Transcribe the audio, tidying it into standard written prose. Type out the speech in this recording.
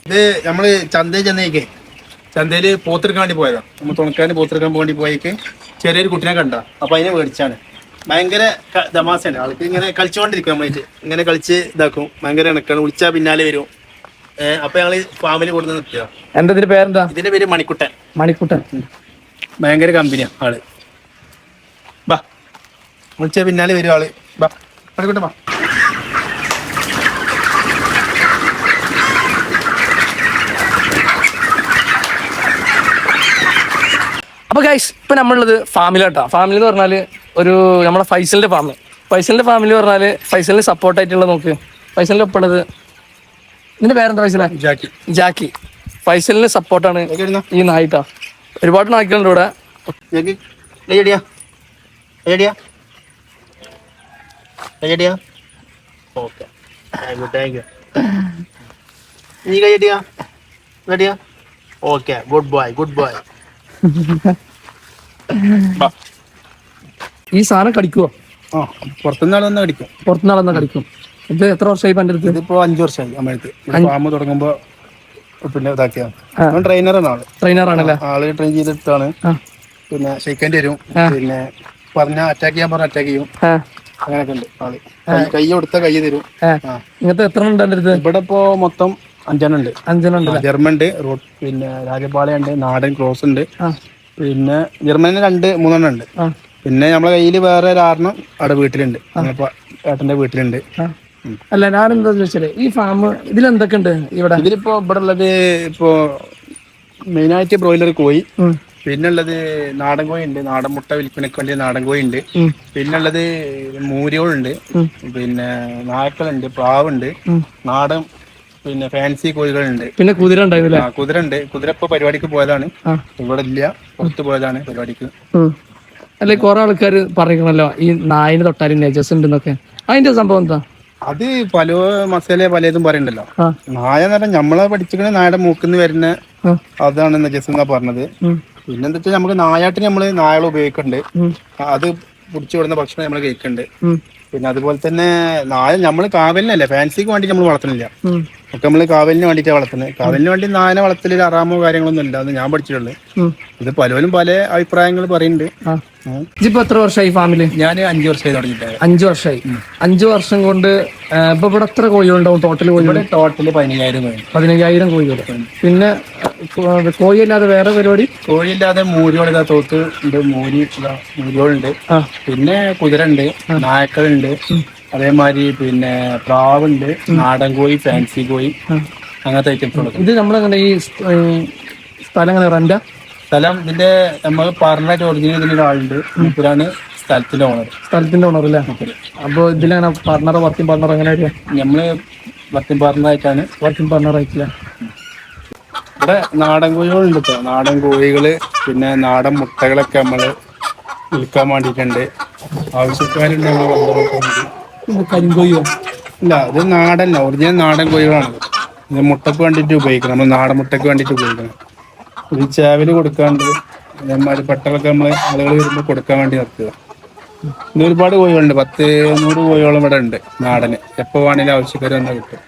ഇത് നമ്മള് ചന്തയിൽ ചെന്നേക്ക് ചന്തയില് പോത്തെടുക്കാൻ വേണ്ടി പോയതാ. നമ്മൾ തുണക്കാരന് പോത്തെടുക്കാൻ വേണ്ടി പോയേക്ക് ചെറിയൊരു കുട്ടിനെ കണ്ട. അപ്പൊ അതിനെ മേടിച്ചാണ്. ഭയങ്കര തമാശയാണ്. ആൾക്ക് ഇങ്ങനെ കളിച്ചുകൊണ്ടിരിക്കും. നമ്മളായിട്ട് ഇങ്ങനെ കളിച്ച് ഇതാക്കും. ഭയങ്കര ഇണക്കാണ്. വിളിച്ചാൽ പിന്നാലെ വരും. അപ്പൊ ഞങ്ങള് ഫാമിലി കൊടുത്ത് നിർത്തിയ. എന്താ ഇതിന്റെ പേരെന്താ? ഇതിന്റെ പേര് മണിക്കുട്ടൻ. മണിക്കുട്ടൻ. ഭയങ്കര കമ്പനിയാ ആള്. ബാ വിളിച്ചാൽ പിന്നാലെ വരും ആള്. ബാ മണിക്കുട്ടൻ ബാ. അപ്പൊ ഗൈസ് ഇപ്പൊ നമ്മളുള്ളത് ഫാമിലാട്ടാ. ഫാമിലി എന്ന് പറഞ്ഞാല് ഒരു നമ്മളെ ഫൈസലിന്റെ ഫാമിലി പറഞ്ഞാല് ഫൈസലിന് സപ്പോർട്ടായിട്ടുള്ള നോക്ക്. ഫൈസലിന്റെ ഒപ്പം ഉള്ളത് ഇതിന്റെ പേരെന്താ? ഫൈസല ജാക്കി. ഫൈസലിന് സപ്പോർട്ടാണ് ഈ നായിട്ടാ. ഒരുപാട് നായ്ക്കളുണ്ട് ഇവിടെ. Good boy. ഈ സാധനം കടിക്കുവോ? പുറത്തുനിന്നാളെന്നാ കടിക്കും. പുറത്തുനിന്നാളെന്നാ കടിക്കും. ഇത് എത്ര വർഷമായി പണ്ട് അടുത്ത്? ഇതിപ്പോ 5 വർഷമായി. നമ്മളടുത്ത് ഫാം തുടങ്ങുമ്പോ പിന്നെ ഇതാക്കിയാണ്. ട്രെയിനറാണല്ലേ? ആള് ട്രെയിൻ ചെയ്തിട്ടാണ്. പിന്നെ ഷെയ്ക്കേണ്ടി വരും. പിന്നെ അറ്റാക്ക് ചെയ്യാൻ പറഞ്ഞ അറ്റാക്ക് ചെയ്യും. അങ്ങനെയൊക്കെ ഉണ്ട് ആള്. കൈ കൊടുത്ത കൈ തരും. ഇങ്ങനത്തെ എത്ര ഉണ്ട്? ഇവിടെ ഇപ്പോ മൊത്തം 5 ഉണ്ട്. ജർമ്മൻ ഉണ്ട്, പിന്നെ രാജപാളയുണ്ട്, നാടൻ ക്രോസ് ഉണ്ട്. പിന്നെ ജർമ്മനിന് 2-3 ഉണ്ട്. പിന്നെ നമ്മളെ കയ്യില് വേറെ 6 അവിടെ വീട്ടിലുണ്ട്. ഏട്ടന്റെ വീട്ടിലുണ്ട്. അല്ല ഞാനെന്താ ചോദിച്ചാല് ഈ ഫാം ഇതിലെന്തൊക്കെ ഉണ്ട് ഇവിടെ? ഇതിലിപ്പോ ഇവിടെ ഉള്ളത് ഇപ്പോ മെയിനായിട്ട് ബ്രോയിലർ കോഴി, പിന്നെ ഉള്ളത് നാടൻ കോഴി ഉണ്ട്. നാടൻ മുട്ട വിൽപ്പനക്ക് വേണ്ടി നാടൻ കോഴി ഉണ്ട്. പിന്നെ ഉള്ളത് മൂരികളുണ്ട്, പിന്നെ നായ്ക്കളുണ്ട്, പ്രാവുണ്ട്, നാടൻ പിന്നെ ഫാൻസി കോഴികളുണ്ട്. പിന്നെ കുതിര ഉണ്ടാവില്ല? കുതിര ഉണ്ട്. കുതിര ഇപ്പൊ പരിപാടിക്ക് പോയതാണ്. ഇവിടെ ഇല്ല, പുറത്ത് പോയതാണ് പരിപാടിക്ക്. അല്ല കുറെ ആൾക്കാർ പറയണല്ലോ ഈ നായിന് തൊട്ടാലും നെജസ് ഉണ്ടെന്നൊക്കെ. അതിന്റെ സംഭവം എന്താ? അത് പല മസാല പലതും പറയണ്ടല്ലോ. നായ എന്ന് പറഞ്ഞാൽ നമ്മളെ പഠിച്ചിരിക്കണ നായുടെ മൂക്കിന്ന് വരുന്ന അതാണ് നജസ് എന്നാ പറഞ്ഞത്. പിന്നെന്താ വെച്ചാൽ നമുക്ക് നായാട്ടിന് നമ്മള് നായകളെ ഉപയോഗിക്കുന്നുണ്ട്. അത് പിടിച്ചു വിടുന്ന ഭക്ഷണം നമ്മൾ കഴിക്കുന്നുണ്ട്. പിന്നെ അതുപോലെ തന്നെ നായ നമ്മള് കാവലിനല്ലേ, ഫാൻസിക്ക് വേണ്ടി നമ്മൾ വളർത്തുന്നില്ല. ഒക്കെ നമ്മള് കാവലിന് വേണ്ടിയിട്ടാണ് വളർത്തുന്നത്. കാവലിന് വേണ്ടി നായനെ വളർത്തലിൽ അറാമോ കാര്യങ്ങളൊന്നും ഇല്ല. അത് ഞാൻ പഠിച്ചിട്ടുള്ളൂ. ഇത് പലരും പല അഭിപ്രായങ്ങൾ പറയുന്നുണ്ട്. ഇതിപ്പോ എത്ര വർഷമായി ഫാമില്? ഞാൻ 5 വർഷമായി തുടങ്ങിയിട്ട്. 5 വർഷമായി. 5 വർഷം കൊണ്ട് ഇപ്പൊ ഇവിടെ എത്ര കോഴികളുണ്ടാവും ടോട്ടൽ? ടോട്ടല് 15,000 കോഴികൾ. പിന്നെ കോഴിയല്ലാതെ വേറെ പരിപാടി? കോഴിയില്ലാതെ മൂരിയോട് തോത്ത് ഉണ്ട്, മൂരിയോളുണ്ട്. പിന്നെ കുതിര ഉണ്ട്, നായക്കളുണ്ട്, അതേമാതിരി പിന്നെ പ്രാവുണ്ട്, നാടൻ കോഴി, ഫാൻസി കോഴി, അങ്ങനത്തെ ഐറ്റംസ്. ഇത് നമ്മളെങ്ങനെ ഈ സ്ഥലം എങ്ങനെ റെന്റാ? സ്ഥലം ഇതിന്റെ നമ്മൾ പറഞ്ഞ ഒറിജിനൽ ഇതിന്റെ ഒരാളുണ്ട്. മൂപ്പരാണ് സ്ഥലത്തിന്റെ ഓണർ അല്ലേ? അപ്പൊ ഇതിലെങ്ങനെ പാർട്ണർ, വർക്കിംഗ് പാർട്ണർ എങ്ങനെയാ? നമ്മള് വർക്കിംഗ് പാർട്ണറായിട്ടാണ്. ആയിട്ടില്ല. ഇവിടെ നാടൻ കോഴികളുണ്ട്. ഇപ്പൊ നാടൻ കോഴികള് പിന്നെ നാടൻ മുട്ടകളൊക്കെ നമ്മള് വിൽക്കാൻ വേണ്ടിയിട്ടുണ്ട്. ആവശ്യക്കാരുണ്ട്. കരിങ്കോഴിയോ? ഇല്ല, ഇത് നാടല്ല, ഒറിജിനൽ നാടൻ കോഴികളാണ്. ഇത് മുട്ടക്ക് വേണ്ടിയിട്ട് ഉപയോഗിക്കണം. നമ്മൾ നാടൻ മുട്ടക്ക് വേണ്ടിയിട്ട് ഉപയോഗിക്കണം. ഇത് ചേവല് കൊടുക്കാണ്ട് അതേമാതിരി പെട്ടലൊക്കെ നമ്മള് ആളുകൾ വരുമ്പോൾ കൊടുക്കാൻ വേണ്ടി നിർത്തുക. ഇത് ഒരുപാട് കോഴികളുണ്ട്. 10-100 കോഴിയോളം ഇവിടെ ഉണ്ട് നാടന്. എപ്പോ വേണമെങ്കിലും ആവശ്യക്കാർ വന്നാൽ കിട്ടും.